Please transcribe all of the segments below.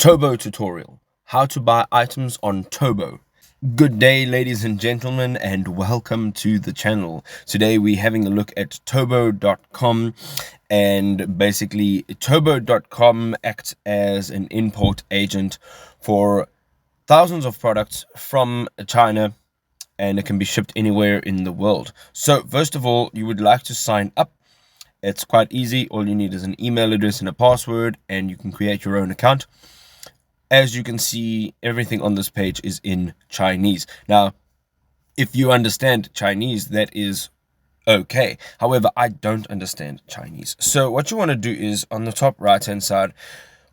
TaoBao tutorial, how to buy items on TaoBao. Good day, ladies and gentlemen, and welcome to the channel. Today we're having a look at TaoBao.com, and basically TaoBao.com acts as an import agent for thousands of products from China, and it can be shipped anywhere in the world. So first of all, you would like to sign up. It's quite easy. All you need is an email address and a password, and you can create your own account. As you can see, everything on this page is in Chinese. Now, if you understand Chinese, that is okay. However, I don't understand Chinese. So what you want to do is, on the top right hand side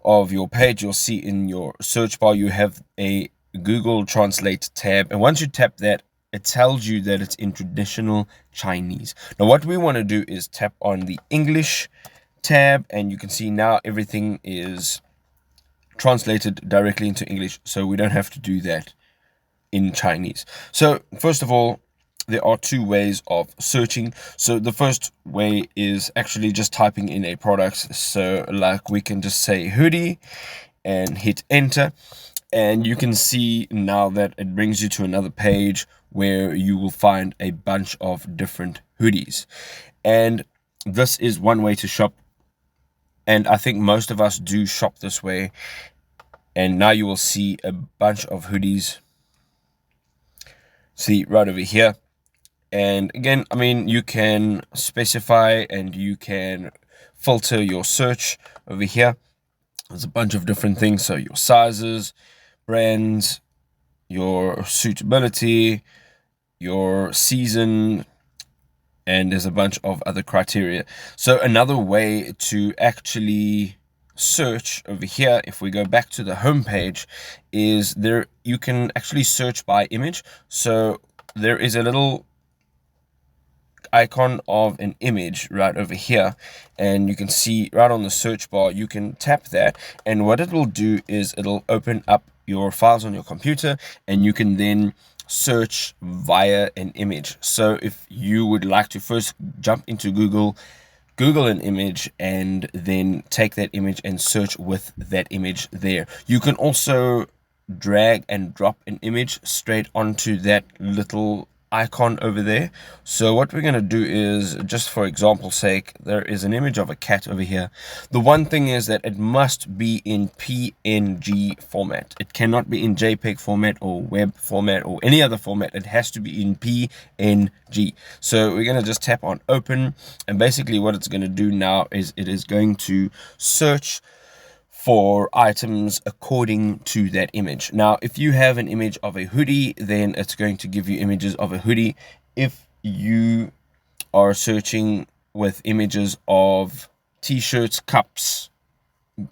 of your page, you'll see in your search bar you have a Google Translate tab, and once you tap that, it tells you that it's in traditional Chinese. Now what we want to do is tap on the English tab, and you can see now everything is translated directly into English, so we don't have to do that in Chinese. So first of all, there are two ways of searching. So the first way is actually just typing in a product. So like we can just say hoodie and hit enter, and you can see now that it brings you to another page where you will find a bunch of different hoodies. And this is one way to shop, and I think most of us do shop this way. And now you will see a bunch of hoodies, see right over here. And again, I mean, you can specify and you can filter your search over here. There's a bunch of different things. So your sizes, brands, your suitability, your season, and there's a bunch of other criteria. So another way to actually search over here, if we go back to the home page, is there you can actually search by image. So there is a little icon of an image right over here, and you can see right on the search bar, you can tap that, and what it will do is it'll open up your files on your computer, and you can then search via an image. So if you would like to first jump into Google an image and then take that image and search with that image there. You can also drag and drop an image straight onto that little icon over there. So what we're going to do is, just for example's sake, there is an image of a cat over here. The one thing is that it must be in PNG format. It cannot be in JPEG format or web format or any other format. It has to be in PNG. So we're going to just tap on open, and basically what it's going to do now is it is going to search for items according to that image. Now, if you have an image of a hoodie, then it's going to give you images of a hoodie. If you are searching with images of t-shirts, cups,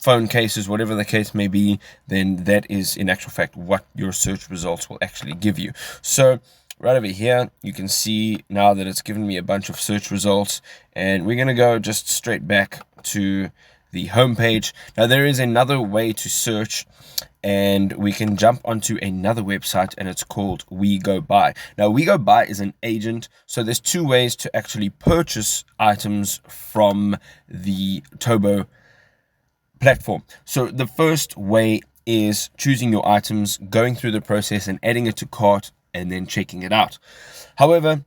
phone cases, whatever the case may be, then that is in actual fact what your search results will actually give you. So right over here, you can see now that it's given me a bunch of search results, and we're going to go just straight back to the home page. Now there is another way to search, and we can jump onto another website, and it's called WeGoBuy. Now WeGoBuy is an agent, so there's two ways to actually purchase items from the TaoBao platform. So the first way is choosing your items, going through the process and adding it to cart, and then checking it out. However,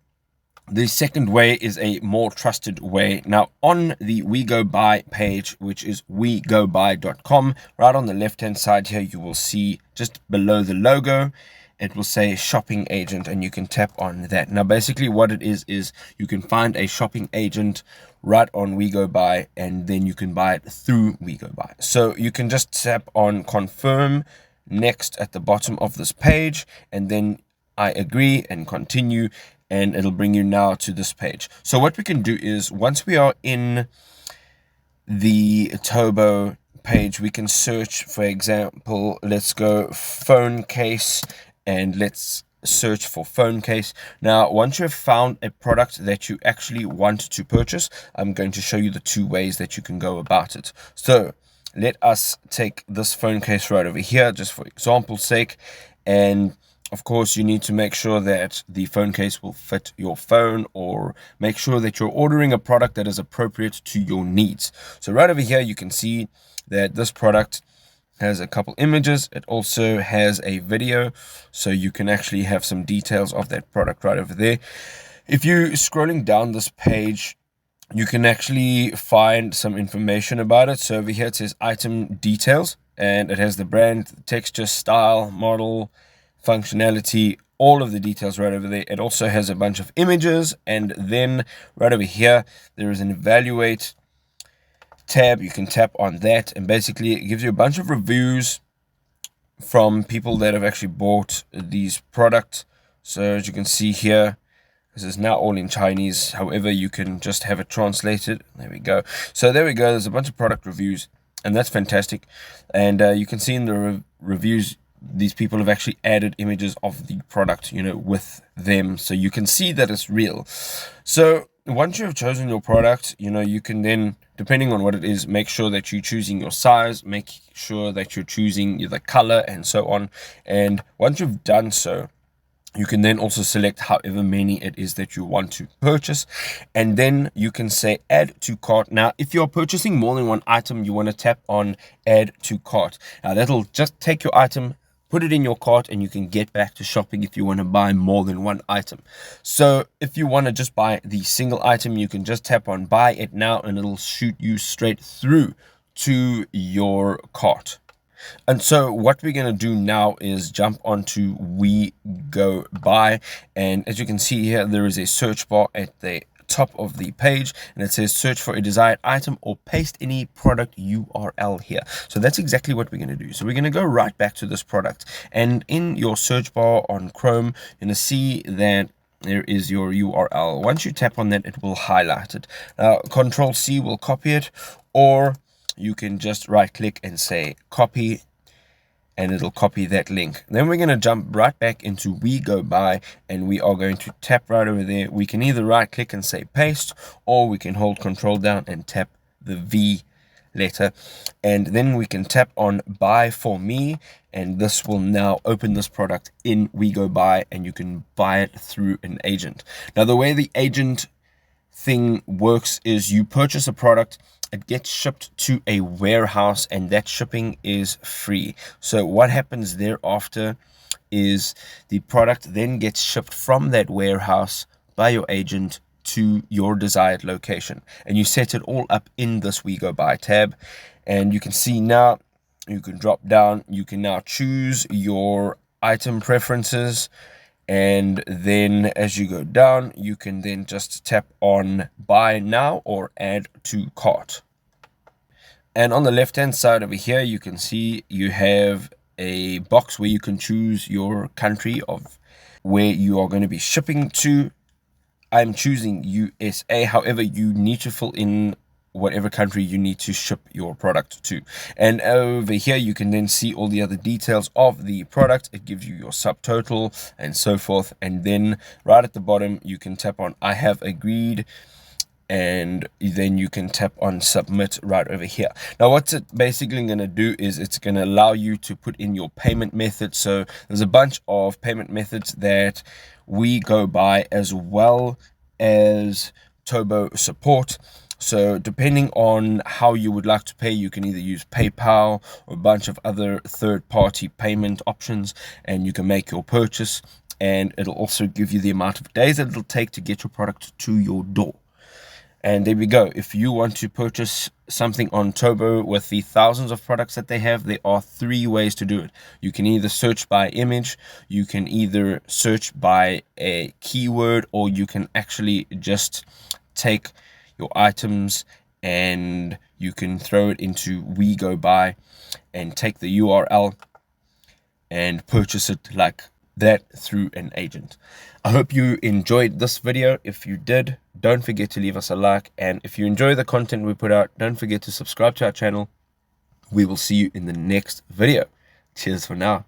the second way is a more trusted way. Now, on the WeGoBuy page, which is wegobuy.com, right on the left-hand side here, you will see just below the logo, it will say shopping agent, and you can tap on that. Now, basically what it is you can find a shopping agent right on WeGoBuy, and then you can buy it through WeGoBuy. So you can just tap on confirm next at the bottom of this page, and then I agree and continue, and it'll bring you now to this page. So what we can do is, once we are in the TaoBao page, we can search, for example, let's go phone case, and let's search for phone case. Now, once you've found a product that you actually want to purchase, I'm going to show you the two ways that you can go about it. So let us take this phone case right over here, just for example's sake, and of course, you need to make sure that the phone case will fit your phone, or make sure that you're ordering a product that is appropriate to your needs. So right over here, you can see that this product has a couple images. It also has a video, so you can actually have some details of that product right over there. If you're scrolling down this page, you can actually find some information about it. So over here it says item details, and it has the brand, texture, style, model, functionality, all of the details right over there. It also has a bunch of images, and then right over here there is an evaluate tab. You can tap on that, and basically it gives you a bunch of reviews from people that have actually bought these products. So as you can see here, this is now all in Chinese. However, you can just have it translated. There we go. So there we go. There's a bunch of product reviews, and that's fantastic. And you can see in the reviews, these people have actually added images of the product, with them, so you can see that it's real. So once you have chosen your product, you can then, depending on what it is, make sure that you're choosing your size, make sure that you're choosing the color, and so on. And once you've done so, you can then also select however many it is that you want to purchase, and then you can say add to cart. Now, if you're purchasing more than one item, you want to tap on add to cart. Now, that'll just take your item, put it in your cart, and you can get back to shopping if you want to buy more than one item. So if you want to just buy the single item, you can just tap on buy it now, and it'll shoot you straight through to your cart. And so what we're going to do now is jump onto We Go Buy, and as you can see here, there is a search bar at the top of the page, and it says search for a desired item or paste any product URL here. So that's exactly what we're going to do. So we're going to go right back to this product, and in your search bar on Chrome, you're going to see that there is your URL. Once you tap on that, it will highlight it. Control C will copy it, or you can just right click and say copy, and it'll copy that link. Then we're going to jump right back into We Go Buy, and we are going to tap right over there. We can either right click and say paste, or we can hold control down and tap the V letter, and then we can tap on buy for me, and this will now open this product in We Go Buy, and you can buy it through an agent. Now, the way the agent thing works is you purchase a product, it gets shipped to a warehouse, and that shipping is free. So what happens thereafter is the product then gets shipped from that warehouse by your agent to your desired location, and you set it all up in this We Go Buy tab. And you can see now, you can drop down, you can now choose your item preferences, and then as you go down, you can then just tap on buy now or add to cart. And on the left hand side over here, you can see you have a box where you can choose your country of where you are going to be shipping to. I'm choosing USA. However, you need to fill in whatever country you need to ship your product to. And over here, you can then see all the other details of the product. It gives you your subtotal and so forth. And then right at the bottom, you can tap on I have agreed, and then you can tap on submit right over here. Now, what's it basically going to do is it's going to allow you to put in your payment method. So there's a bunch of payment methods that We Go Buy, as well as TaoBao support. So depending on how you would like to pay, you can either use PayPal or a bunch of other third-party payment options, and you can make your purchase, and it'll also give you the amount of days that it'll take to get your product to your door. And there we go. If you want to purchase something on TaoBao with the thousands of products that they have, there are 3 ways to do it. You can either search by image, you can either search by a keyword, or you can actually just take your items and you can throw it into We Go Buy and take the URL and purchase it like that through an agent. I hope you enjoyed this video. If you did, don't forget to leave us a like, and if you enjoy the content we put out, don't forget to subscribe to our channel. We will see you in the next video. Cheers for now.